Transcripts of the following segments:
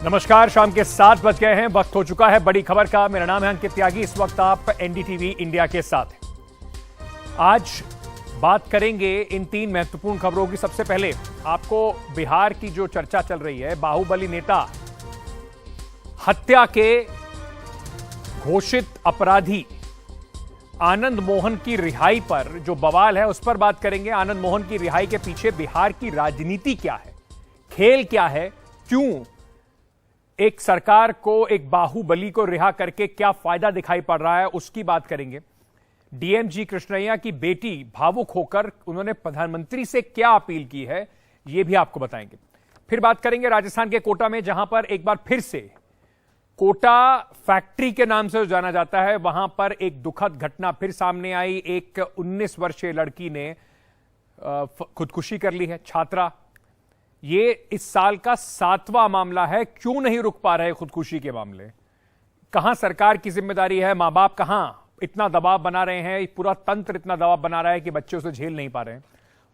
नमस्कार, शाम के 7 बज गए हैं। वक्त हो चुका है बड़ी खबर का। मेरा नाम है अंकित त्यागी। इस वक्त आप एनडीटीवी इंडिया के साथ हैं। आज बात करेंगे इन 3 महत्वपूर्ण खबरों की। सबसे पहले आपको बिहार की जो चर्चा चल रही है, बाहुबली नेता हत्या के घोषित अपराधी आनंद मोहन की रिहाई पर जो बवाल है, उस पर बात करेंगे। आनंद मोहन की रिहाई के पीछे बिहार की राजनीति क्या है, खेल क्या है, क्यों एक सरकार को एक बाहुबली को रिहा करके क्या फायदा दिखाई पड़ रहा है, उसकी बात करेंगे। डीएम जी कृष्णैया की बेटी भावुक होकर उन्होंने प्रधानमंत्री से क्या अपील की है, यह भी आपको बताएंगे। फिर बात करेंगे राजस्थान के कोटा में, जहां पर एक बार फिर से कोटा फैक्ट्री के नाम से जाना जाता है, वहां पर एक दुखद घटना फिर सामने आई। एक 19 वर्षीय लड़की ने खुदकुशी कर ली है, छात्रा। ये इस साल का 7वां मामला है। क्यों नहीं रुक पा रहे खुदकुशी के मामले? कहां सरकार की जिम्मेदारी है? मां बाप कहां इतना दबाव बना रहे हैं, पूरा तंत्र इतना दबाव बना रहा है कि बच्चे उसे झेल नहीं पा रहे हैं।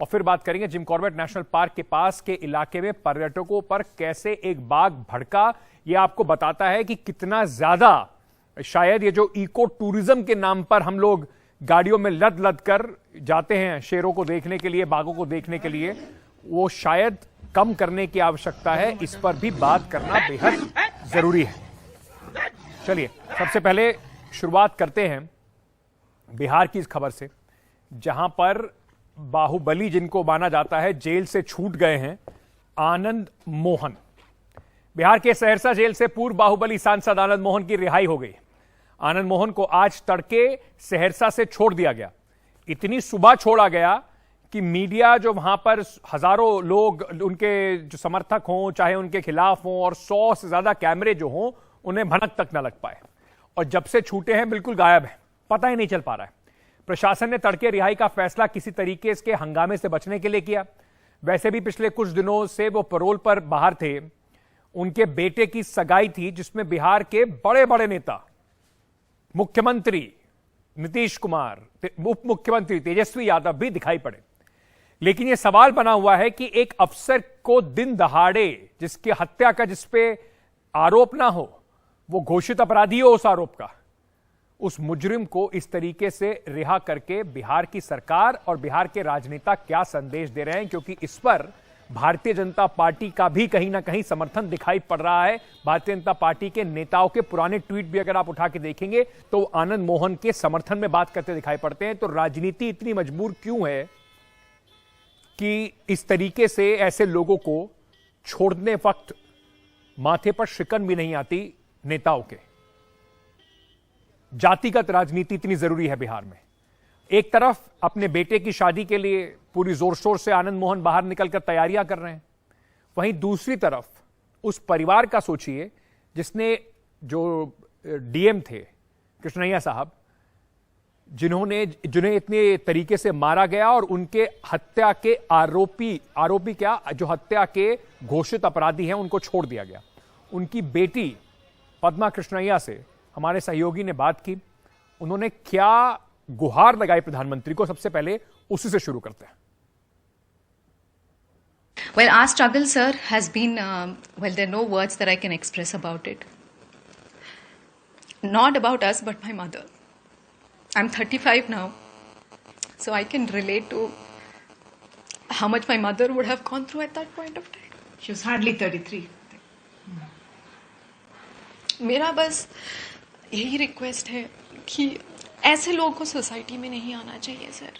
और फिर बात करेंगे जिम कॉर्बेट नेशनल पार्क के पास के इलाके में पर्यटकों पर कैसे एक बाघ भड़का। यह आपको बताता है कि कितना ज्यादा शायद ये जो इको टूरिज्म के नाम पर हम लोग गाड़ियों में लद लद कर जाते हैं शेरों को देखने के लिए, बाघों को देखने के लिए, वो शायद कम करने की आवश्यकता है। इस पर भी बात करना बेहद जरूरी है। चलिए, सबसे पहले शुरुआत करते हैं बिहार की इस खबर से, जहां पर बाहुबली जिनको माना जाता है जेल से छूट गए हैं, आनंद मोहन। बिहार के सहरसा जेल से पूर्व बाहुबली सांसद आनंद मोहन की रिहाई हो गई। आनंद मोहन को आज तड़के सहरसा से छोड़ दिया गया। इतनी सुबह छोड़ा गया कि मीडिया जो वहां पर हजारों लोग, उनके जो समर्थक हों चाहे उनके खिलाफ हों, और 100 से ज्यादा कैमरे जो हों, उन्हें भनक तक न लग पाए। और जब से छूटे हैं बिल्कुल गायब है, पता ही नहीं चल पा रहा है। प्रशासन ने तड़के रिहाई का फैसला किसी तरीके के हंगामे से बचने के लिए किया। वैसे भी पिछले कुछ दिनों से वो पैरोल पर बाहर थे। उनके बेटे की सगाई थी, जिसमें बिहार के बड़े बड़े नेता, मुख्यमंत्री नीतीश कुमार, उप मुख्यमंत्री तेजस्वी यादव भी दिखाई पड़े। लेकिन यह सवाल बना हुआ है कि एक अफसर को दिन दहाड़े, जिसकी हत्या का जिस पे आरोप ना हो, वो घोषित अपराधी हो उस आरोप का, उस मुजरिम को इस तरीके से रिहा करके बिहार की सरकार और बिहार के राजनेता क्या संदेश दे रहे हैं? क्योंकि इस पर भारतीय जनता पार्टी का भी कहीं ना कहीं समर्थन दिखाई पड़ रहा है। भारतीय जनता पार्टी के नेताओं के पुराने ट्वीट भी अगर आप उठा के देखेंगे तो आनंद मोहन के समर्थन में बात करते दिखाई पड़ते हैं। तो राजनीति इतनी मजबूर क्यों है कि इस तरीके से ऐसे लोगों को छोड़ने वक्त माथे पर शिकन भी नहीं आती नेताओं के? जातिगत राजनीति इतनी जरूरी है बिहार में। एक तरफ अपने बेटे की शादी के लिए पूरी जोर शोर से आनंद मोहन बाहर निकलकर तैयारियां कर रहे हैं, वहीं दूसरी तरफ उस परिवार का सोचिए जिसने, जो डीएम थे कृष्णैया साहब, जिन्हें इतने तरीके से मारा गया और उनके हत्या के आरोपी क्या, जो हत्या के घोषित अपराधी हैं, उनको छोड़ दिया गया। उनकी बेटी पद्मा कृष्णैया से हमारे सहयोगी ने बात की। उन्होंने क्या गुहार लगाई प्रधानमंत्री को, सबसे पहले उसी से शुरू करते हैं। Well, our struggle, sir, has been, well, there are no words that I can express about it. Not about us, but my mother. I'm 35 now, so I can relate to how much my mother would have gone through at that point of time. She was hardly 33. मेरा बस यही request है कि ऐसे लोगों को society में नहीं आना चाहिए सर।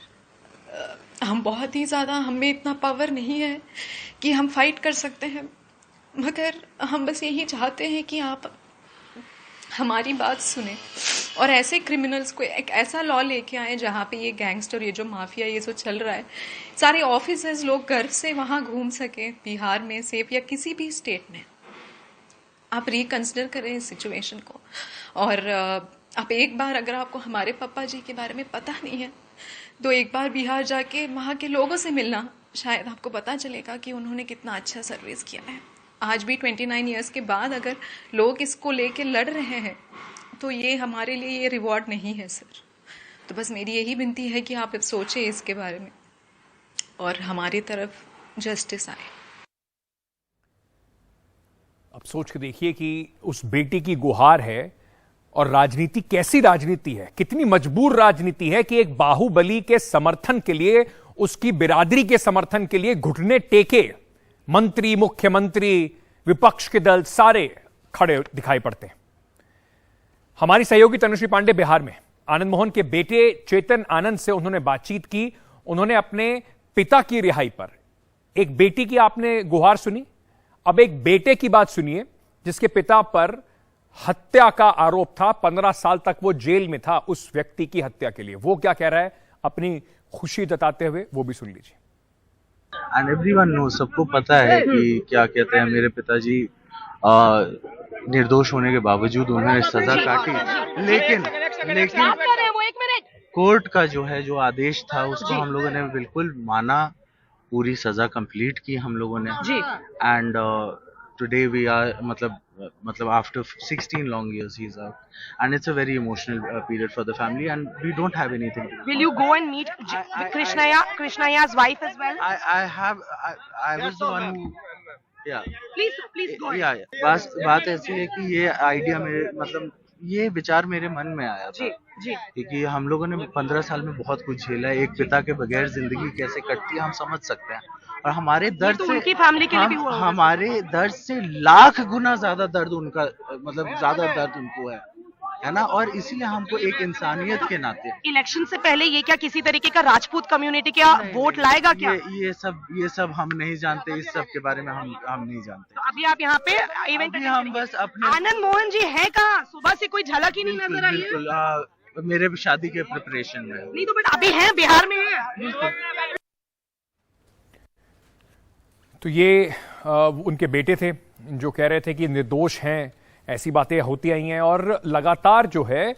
हम बहुत ही ज़्यादा, हमें इतना पावर नहीं है कि हम फाइट कर सकते हैं, मगर हम बस यही चाहते हैं कि आप हमारी बात सुने और ऐसे क्रिमिनल्स को एक ऐसा लॉ लेके आए जहाँ पे ये गैंगस्टर, ये जो माफिया, ये जो चल रहा है, सारे ऑफिसर्स लोग घर से वहाँ घूम सके बिहार में सेफ, या किसी भी स्टेट में। आप रिकंसिडर करें इस सिचुएशन को। और आप एक बार, अगर आपको हमारे पापा जी के बारे में पता नहीं है, तो एक बार बिहार जाके वहाँ के लोगों से मिलना, शायद आपको पता चलेगा कि उन्होंने कितना अच्छा सर्विस किया है। आज भी 29 ईयर्स के बाद अगर लोग इसको लेके लड़ रहे हैं, तो ये हमारे लिए ये रिवॉर्ड नहीं है सर। तो बस मेरी यही विनती है कि आप सोचें इसके बारे में और हमारी तरफ जस्टिस आए। अब सोच के देखिए कि उस बेटी की गुहार है और राजनीति कैसी राजनीति है, कितनी मजबूर राजनीति है कि एक बाहुबली के समर्थन के लिए, उसकी बिरादरी के समर्थन के लिए घुटने टेके मंत्री, मुख्यमंत्री, विपक्ष के दल सारे खड़े दिखाई पड़ते हैं। हमारी सहयोगी तनुश्री पांडे बिहार में आनंद मोहन के बेटे चेतन आनंद से उन्होंने बातचीत की। उन्होंने अपने पिता की रिहाई पर, एक बेटी की आपने गुहार सुनी, अब एक बेटे की बात सुनिए जिसके पिता पर हत्या का आरोप था। 15 साल तक वो जेल में था उस व्यक्ति की हत्या के लिए। वो क्या कह रहा है अपनी खुशी जताते हुए, वो भी सुन लीजिए। एंड एवरीवन नो, सबको पता है कि क्या कहते हैं, मेरे पिताजी निर्दोष होने के बावजूद उन्होंने सजा काटी, लेकिन कोर्ट का जो आदेश था उसको हम लोगों ने बिल्कुल माना, पूरी सजा कंप्लीट की हम लोगों ने। एंड टुडे वी आर मतलब after 16 long years he's out, and it's a very emotional period for the family, and we don't have anything to do. Will you go and meet Krishnaya's wife as well? I was the one who, yeah, Please go ahead. yeah. बात ऐसी है कि ये idea ये विचार मेरे मन में आया था कि हम लोगों ने 15 साल में बहुत कुछ झेला है। एक पिता के बगैर जिंदगी कैसे कटती है हम समझ सकते हैं, और हमारे दर्द तो से उनकी फैमिली के लिए भी हुआ हमारे दर्द से लाख गुना ज्यादा दर्द उनका, ज्यादा दर्द उनको है ना। और इसीलिए हमको एक इंसानियत के नाते इलेक्शन से पहले ये क्या किसी तरीके का राजपूत कम्युनिटी का वोट लाएगा क्या? ये सब हम नहीं जानते, इस सब के बारे में हम नहीं जानते। तो अभी आप यहाँ पे इवेंट हम बस अपने आनंद मोहन जी है कहाँ? सुबह से कोई झलक ही नहीं नजर आई है। बिल्कुल, मेरे शादी के प्रिपरेशन में नहीं तो बट अभी है, बिहार में है। तो ये उनके बेटे थे जो कह रहे थे कि निर्दोष हैं, ऐसी बातें होती आई हैं। और लगातार जो है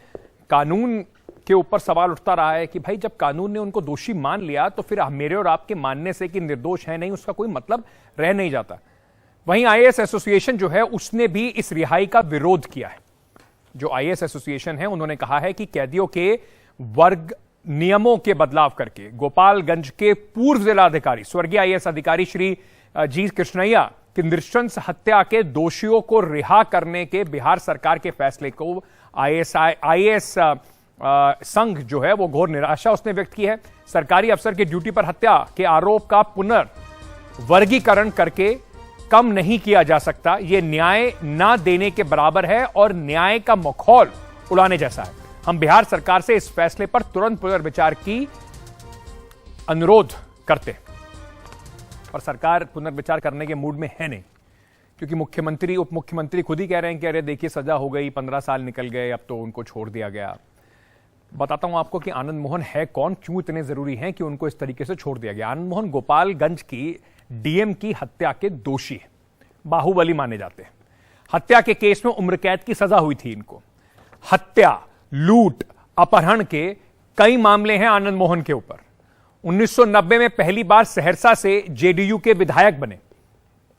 कानून के ऊपर सवाल उठता रहा है कि भाई जब कानून ने उनको दोषी मान लिया तो फिर मेरे और आपके मानने से कि निर्दोष है नहीं उसका कोई मतलब रह नहीं जाता। वहीं आईएएस एसोसिएशन जो है उसने भी इस रिहाई का विरोध किया है। जो आईएएस एसोसिएशन है उन्होंने कहा है कि कैदियों के वर्ग नियमों के बदलाव करके गोपालगंज के पूर्व जिलाधिकारी स्वर्गीय आईएएस अधिकारी श्री जी कृष्णैया कि नृशंस हत्या के दोषियों को रिहा करने के बिहार सरकार के फैसले को आईएएस संघ जो है वो घोर निराशा उसने व्यक्त की है। सरकारी अफसर के ड्यूटी पर हत्या के आरोप का पुनर्वर्गीकरण करके कम नहीं किया जा सकता, यह न्याय ना देने के बराबर है और न्याय का मखौल उड़ाने जैसा है। हम बिहार सरकार से इस फैसले पर तुरंत पुनर्विचार की अनुरोध करते हैं, पर सरकार पुनर्विचार करने के मूड में है नहीं, क्योंकि मुख्यमंत्री उप मुख्यमंत्री खुद ही कह रहे हैं कि अरे देखिए सजा हो गई, 15 साल निकल गए, अब तो उनको छोड़ दिया गया। बताता हूं आपको कि आनंद मोहन है कौन, क्यों इतने जरूरी हैं कि उनको इस तरीके से छोड़ दिया गया। आनंद मोहन गोपालगंज की डीएम की हत्या के दोषी है, बाहुबली माने जाते हैं। हत्या के केस में उम्र कैद की सजा हुई थी इनको। हत्या, लूट, अपहरण के कई मामले हैं आनंद मोहन के ऊपर। 1990 में पहली बार सहरसा से जेडीयू के विधायक बने।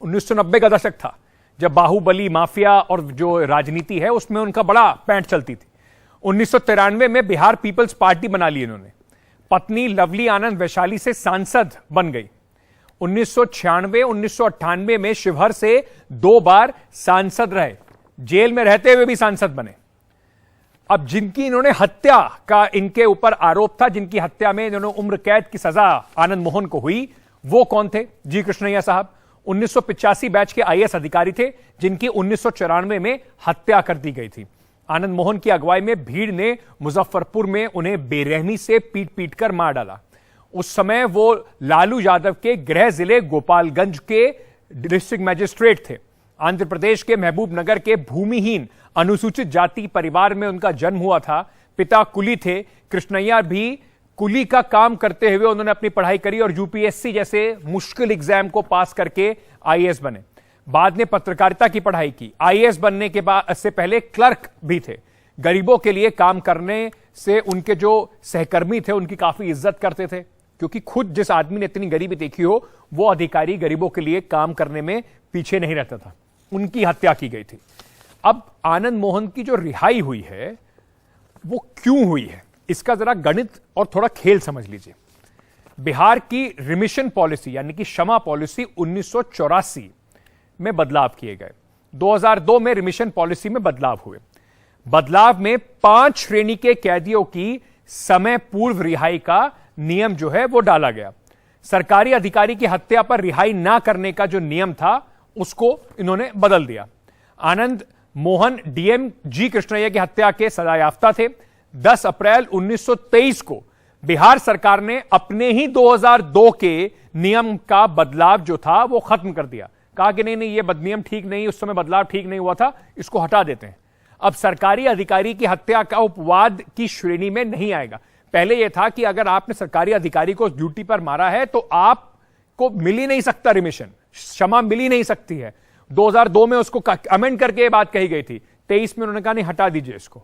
1990 का दशक था जब बाहुबली माफिया और जो राजनीति है उसमें उनका बड़ा पैंट चलती थी। 1993 में बिहार पीपल्स पार्टी बना ली इन्होंने। पत्नी लवली आनंद वैशाली से सांसद बन गई। 1996, 1998 में शिवहर से 2 बार सांसद रहे, जेल में रहते हुए भी सांसद बने। अब जिनकी इन्होंने हत्या का इनके ऊपर आरोप था, जिनकी हत्या में इन्होंने उम्र कैद की सजा आनंद मोहन को हुई, वो कौन थे? जी कृष्णैया साहब 1985 बैच के आईएएस अधिकारी थे जिनकी 1994 में हत्या कर दी गई थी। आनंद मोहन की अगुवाई में भीड़ ने मुजफ्फरपुर में उन्हें बेरहमी से पीट पीट कर मार डाला। उस समय वो लालू यादव के गृह जिले गोपालगंज के डिस्ट्रिक्ट मजिस्ट्रेट थे। आंध्र प्रदेश के महबूब नगर के भूमिहीन अनुसूचित जाति परिवार में उनका जन्म हुआ था। पिता कुली थे। कृष्णैया भी कुली का काम करते हुए उन्होंने अपनी पढ़ाई करी और यूपीएससी जैसे मुश्किल एग्जाम को पास करके आईएएस बने। बाद में पत्रकारिता की पढ़ाई की। आईएएस बनने के बाद से पहले क्लर्क भी थे। गरीबों के लिए काम करने से उनके जो सहकर्मी थे उनकी काफी इज्जत करते थे, क्योंकि खुद जिस आदमी ने इतनी गरीबी देखी हो वो अधिकारी गरीबों के लिए काम करने में पीछे नहीं रहता था। उनकी हत्या की गई थी। अब आनंद मोहन की जो रिहाई हुई है वो क्यों हुई है, इसका जरा गणित और थोड़ा खेल समझ लीजिए। बिहार की रिमिशन पॉलिसी यानी कि क्षमा पॉलिसी 1984 में बदलाव किए गए। 2002 में रिमिशन पॉलिसी में बदलाव हुए। बदलाव में 5 श्रेणी के कैदियों की समय पूर्व रिहाई का नियम जो है वो डाला गया। सरकारी अधिकारी की हत्या पर रिहाई ना करने का जो नियम था उसको इन्होंने बदल दिया। आनंद मोहन डीएम जी कृष्णैया की हत्या के सजायाफ्ता थे। 10 अप्रैल 1923 को बिहार सरकार ने अपने ही 2002 के नियम का बदलाव जो था वो खत्म कर दिया। कहा कि नहीं ये नियम ठीक नहीं, उस समय बदलाव ठीक नहीं हुआ था, इसको हटा देते हैं। अब सरकारी अधिकारी की हत्या का उपवाद की श्रेणी में नहीं आएगा। पहले यह था कि अगर आपने सरकारी अधिकारी को ड्यूटी पर मारा है तो आपको मिल ही नहीं सकता रिमिशन, क्षमा मिल ही नहीं सकती है। 2002 में उसको अमेंड करके यह बात कही गई थी। 23 में उन्होंने कहा नहीं हटा दीजिए इसको।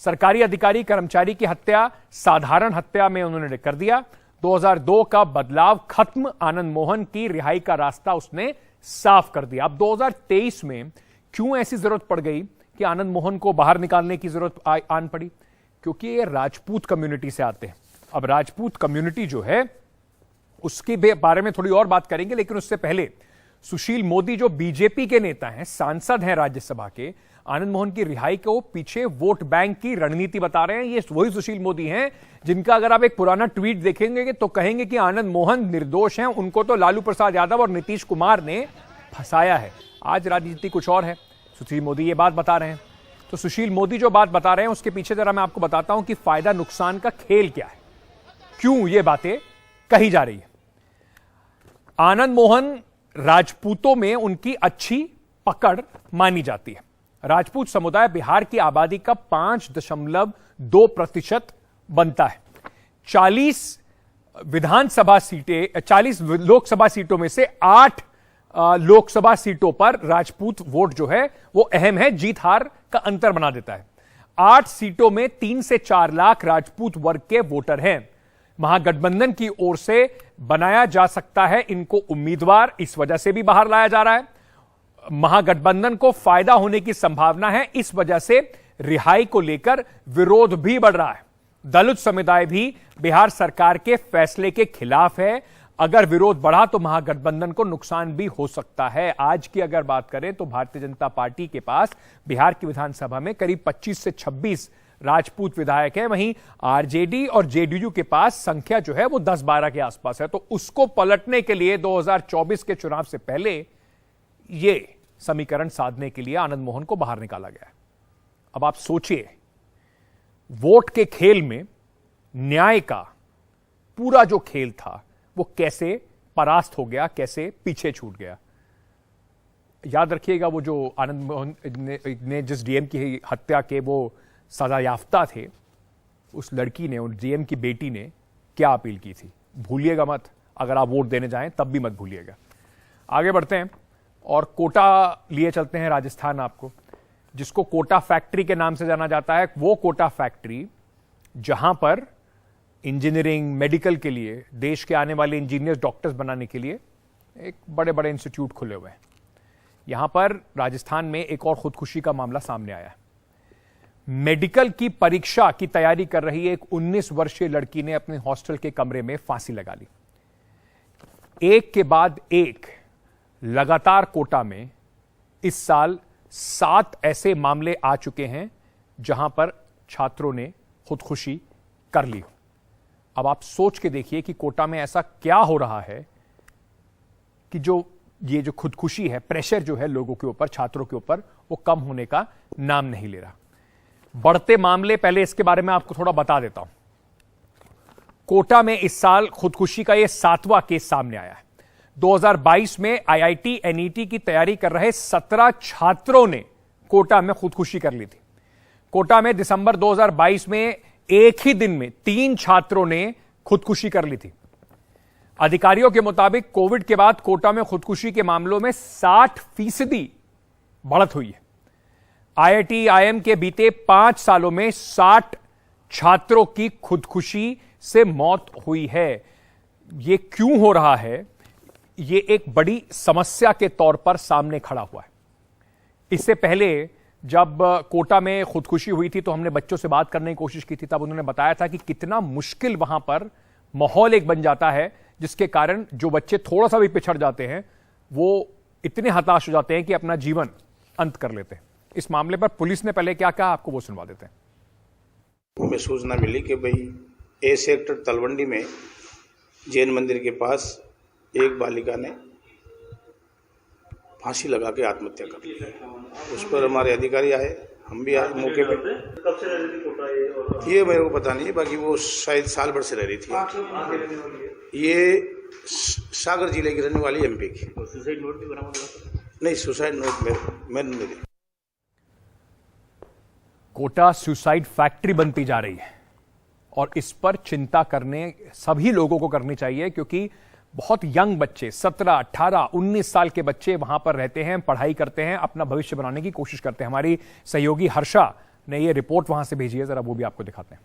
सरकारी अधिकारी कर्मचारी की हत्या साधारण हत्या में उन्होंने कर दिया। 2002 का बदलाव खत्म, आनंद मोहन की रिहाई का रास्ता उसने साफ कर दिया। अब 2023 में क्यों ऐसी जरूरत पड़ गई कि आनंद मोहन को बाहर निकालने की जरूरत आन पड़ी? क्योंकि ये राजपूत कम्युनिटी से आते हैं। अब राजपूत कम्युनिटी जो है उसके बारे में थोड़ी और बात करेंगे, लेकिन उससे पहले सुशील मोदी जो बीजेपी के नेता हैं, सांसद हैं राज्यसभा के, आनंद मोहन की रिहाई को पीछे वोट बैंक की रणनीति बता रहे हैं। ये वही सुशील मोदी हैं जिनका अगर आप एक पुराना ट्वीट देखेंगे तो कहेंगे कि आनंद मोहन निर्दोष हैं, उनको तो लालू प्रसाद यादव और नीतीश कुमार ने फंसाया है। आज राजनीति कुछ और है, सुशील मोदी ये बात बता रहे हैं। तो सुशील मोदी जो बात बता रहे हैं उसके पीछे जरा मैं आपको बताता हूं कि फायदा नुकसान का खेल क्या है, क्यों ये बातें कही जा रही है। आनंद मोहन राजपूतों में उनकी अच्छी पकड़ मानी जाती है। राजपूत समुदाय बिहार की आबादी का 5.2% बनता है। 40 विधानसभा सीटें, 40 लोकसभा सीटों में से 8 लोकसभा सीटों पर राजपूत वोट जो है वो अहम है, जीत हार का अंतर बना देता है। 8 सीटों में 3 से 4 लाख राजपूत वर्ग के वोटर हैं। महागठबंधन की ओर से बनाया जा सकता है इनको उम्मीदवार, इस वजह से भी बाहर लाया जा रहा है। महागठबंधन को फायदा होने की संभावना है, इस वजह से रिहाई को लेकर विरोध भी बढ़ रहा है। दलित समुदाय भी बिहार सरकार के फैसले के खिलाफ है। अगर विरोध बढ़ा तो महागठबंधन को नुकसान भी हो सकता है। आज की अगर बात करें तो भारतीय जनता पार्टी के पास बिहार की विधानसभा में करीब 25 से 26 राजपूत विधायक हैं, वहीं आरजेडी और जेडीयू के पास संख्या जो है वो 10-12 के आसपास है। तो उसको पलटने के लिए 2024 के चुनाव से पहले ये समीकरण साधने के लिए आनंद मोहन को बाहर निकाला गया है। अब आप सोचिए, वोट के खेल में न्याय का पूरा जो खेल था वो कैसे परास्त हो गया, कैसे पीछे छूट गया। याद रखिएगा वो जो आनंद मोहन ने जिस डीएम की हत्या के वो सजायाफ्ता थे, उस लड़की ने, उस डीएम की बेटी ने क्या अपील की थी, भूलिएगा मत। अगर आप वोट देने जाएं तब भी मत भूलिएगा। आगे बढ़ते हैं और कोटा लिए चलते हैं राजस्थान आपको, जिसको कोटा फैक्ट्री के नाम से जाना जाता है। वो कोटा फैक्ट्री जहां पर इंजीनियरिंग, मेडिकल के लिए, देश के आने वाले इंजीनियर्स, डॉक्टर्स बनाने के लिए एक बड़े बड़े इंस्टीट्यूट खुले हुए हैं। यहां पर राजस्थान में एक और खुदकुशी का मामला सामने आया है। मेडिकल की परीक्षा की तैयारी कर रही एक 19 वर्षीय लड़की ने अपने हॉस्टल के कमरे में फांसी लगा ली। एक के बाद एक लगातार कोटा में इस साल 7 ऐसे मामले आ चुके हैं जहां पर छात्रों ने खुदकुशी कर ली। अब आप सोच के देखिए कि कोटा में ऐसा क्या हो रहा है कि ये जो खुदकुशी है, प्रेशर जो है लोगों के ऊपर, छात्रों के ऊपर, वो कम होने का नाम नहीं ले रहा। बढ़ते मामले, पहले इसके बारे में आपको थोड़ा बता देता हूं। कोटा में इस साल खुदकुशी का यह 7वां केस सामने आया है। 2022 में आईआईटी एनईटी की तैयारी कर रहे 17 छात्रों ने कोटा में खुदकुशी कर ली थी। कोटा में दिसंबर 2022 में एक ही दिन में 3 छात्रों ने खुदकुशी कर ली थी। अधिकारियों के मुताबिक कोविड के बाद कोटा में खुदकुशी के मामलों में 60% बढ़त हुई है। आईआईटी-आईएम के बीते 5 सालों में 60 छात्रों की खुदकुशी से मौत हुई है। यह क्यों हो रहा है? यह एक बड़ी समस्या के तौर पर सामने खड़ा हुआ है। इससे पहले जब कोटा में खुदकुशी हुई थी तो हमने बच्चों से बात करने की कोशिश की थी। तब उन्होंने बताया था कि कितना मुश्किल वहां पर माहौल एक बन जाता है, जिसके कारण जो बच्चे थोड़ा सा भी पिछड़ जाते हैं वो इतने हताश हो जाते हैं कि अपना जीवन अंत कर लेते हैं। इस मामले पर पुलिस ने पहले क्या कहा, आपको वो सुनवा देते हैं। हमें सूचना मिली कि भाई ए सेक्टर तलवंडी में जैन मंदिर के पास एक बालिका ने फांसी लगा के आत्महत्या कर ली। उस पर हमारे अधिकारी आए, हम भी आए मौके पे। कब से रह रही थी कोटा ये? ये मेरे को पता नहीं है, बाकी वो शायद साल भर से रह रही थी। ये सागर जिले की रहने वाली एमपी की। सुसाइड नोट भी बरामद हुआ? नहीं, सुसाइड नोट मैंने नहीं दी। कोटा सुसाइड फैक्ट्री बनती जा रही है और इस पर चिंता करने सभी लोगों को करनी चाहिए, क्योंकि बहुत यंग बच्चे 17, 18, 19 साल के बच्चे वहां पर रहते हैं, पढ़ाई करते हैं, अपना भविष्य बनाने की कोशिश करते हैं। हमारी सहयोगी हर्षा ने ये रिपोर्ट वहां से भेजी है, जरा वो भी आपको दिखाते हैं।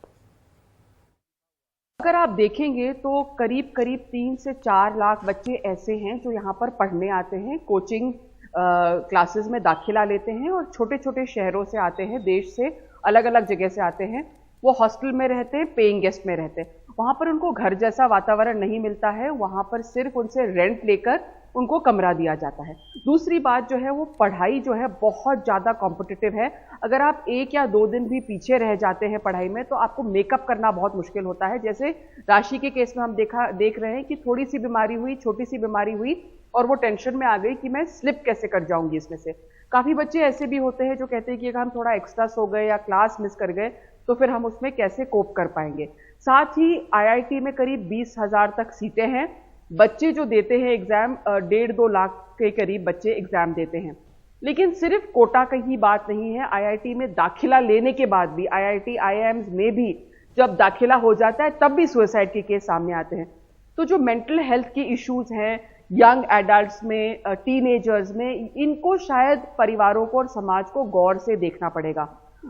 अगर आप देखेंगे तो करीब 3 से 4 लाख बच्चे ऐसे हैं जो यहाँ पर पढ़ने आते हैं, कोचिंग क्लासेस में दाखिला लेते हैं और छोटे छोटे शहरों से आते हैं, देश से अलग अलग जगह से आते हैं। वो हॉस्टल में रहते हैं, पेइंग गेस्ट में रहते हैं। वहाँ पर उनको घर जैसा वातावरण नहीं मिलता है, वहाँ पर सिर्फ उनसे रेंट लेकर उनको कमरा दिया जाता है। दूसरी बात जो है वो पढ़ाई जो है बहुत ज़्यादा कॉम्पिटिटिव है। अगर आप 1 या 2 दिन भी पीछे रह जाते हैं पढ़ाई में तो आपको मेकअप करना बहुत मुश्किल होता है। जैसे राशि के केस में हम देख रहे हैं कि थोड़ी सी बीमारी हुई, छोटी सी बीमारी हुई और वो टेंशन में आ गई कि मैं स्लिप कैसे कर जाऊंगी इसमें से। काफ़ी बच्चे ऐसे भी होते हैं जो कहते हैं कि अगर हम थोड़ा एक्स्ट्रा सो गए या क्लास मिस कर गए तो फिर हम उसमें कैसे कोप कर पाएंगे। साथ ही आईआईटी में करीब 20,000 तक सीटें हैं। बच्चे जो देते हैं एग्जाम 1.5-2 लाख के करीब बच्चे एग्जाम देते हैं। लेकिन सिर्फ कोटा की ही बात नहीं है, आईआईटी में दाखिला लेने के बाद भी, आईआईटी आईआईएम्स में भी जब दाखिला हो जाता है तब भी सुसाइड के केस सामने आते हैं। तो जो मेंटल हेल्थ की इश्यूज हैं यंग एडल्ट्स में, टीनेजर्स में, इनको शायद परिवारों को और समाज को गौर से देखना पड़ेगा।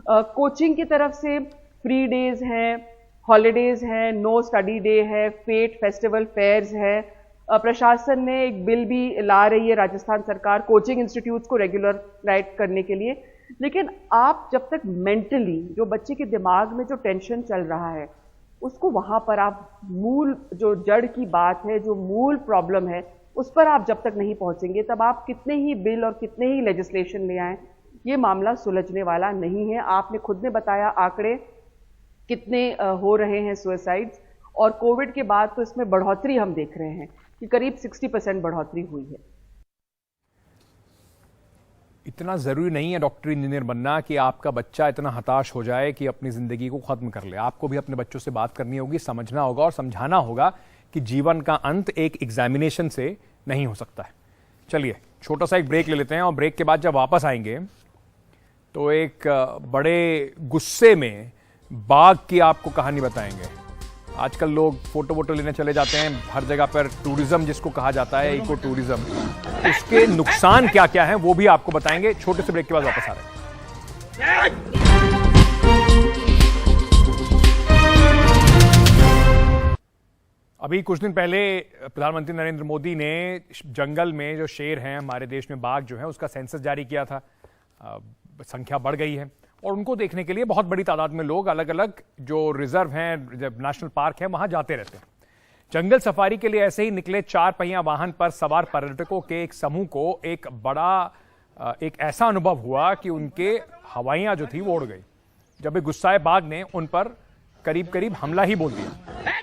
कोचिंग की तरफ से फ्री डेज हैं, हॉलीडेज हैं, नो स्टडी डे है, फेट फेस्टिवल फेयर्स है। प्रशासन ने एक बिल भी ला रही है राजस्थान सरकार कोचिंग इंस्टीट्यूट्स को रेगुलराइज करने के लिए। लेकिन आप जब तक मेंटली जो बच्चे के दिमाग में जो टेंशन चल रहा है उसको वहां पर आप मूल जो जड़ की बात है, जो मूल प्रॉब्लम है, उस पर आप जब तक नहीं पहुंचेंगे तब आप कितने ही बिल और कितने ही लेजिस्लेशन ले आए, ये मामला सुलझने वाला नहीं है। आपने खुद ने बताया आंकड़े कितने हो रहे हैं सुसाइड्स, और कोविड के बाद तो इसमें बढ़ोतरी हम देख रहे हैं कि करीब 60% बढ़ोतरी हुई है। इतना जरूरी नहीं है डॉक्टर इंजीनियर बनना कि आपका बच्चा इतना हताश हो जाए कि अपनी जिंदगी को खत्म कर ले। आपको भी अपने बच्चों से बात करनी होगी, समझना होगा और समझाना होगा कि जीवन का अंत एक एग्जामिनेशन से नहीं हो सकता है। चलिए छोटा सा एक ब्रेक ले लेते हैं और ब्रेक के बाद जब वापस आएंगे तो एक बड़े गुस्से में बाघ की आपको कहानी बताएंगे। आजकल लोग फोटो वोटो लेने चले जाते हैं हर जगह पर, टूरिज्म जिसको कहा जाता है, इको टूरिज्म, उसके नुकसान क्या क्या हैं वो भी आपको बताएंगे। छोटे से ब्रेक के बाद वापस आ रहे हैं। अभी कुछ दिन पहले प्रधानमंत्री नरेंद्र मोदी ने जंगल में जो शेर हैं हमारे देश में, बाघ जो है, उसका सेंसस जारी किया था। संख्या बढ़ गई है और उनको देखने के लिए बहुत बड़ी तादाद में लोग अलग अलग जो रिजर्व हैं, नेशनल पार्क हैं, वहां जाते रहते हैं। जंगल सफारी के लिए ऐसे ही निकले 4 पहिया वाहन पर सवार पर्यटकों के एक समूह को एक ऐसा अनुभव हुआ कि उनके हवाइयां जो थी वो उड़ गई जब एक गुस्साए बाघ ने उन पर करीब करीब हमला ही बोल दिया।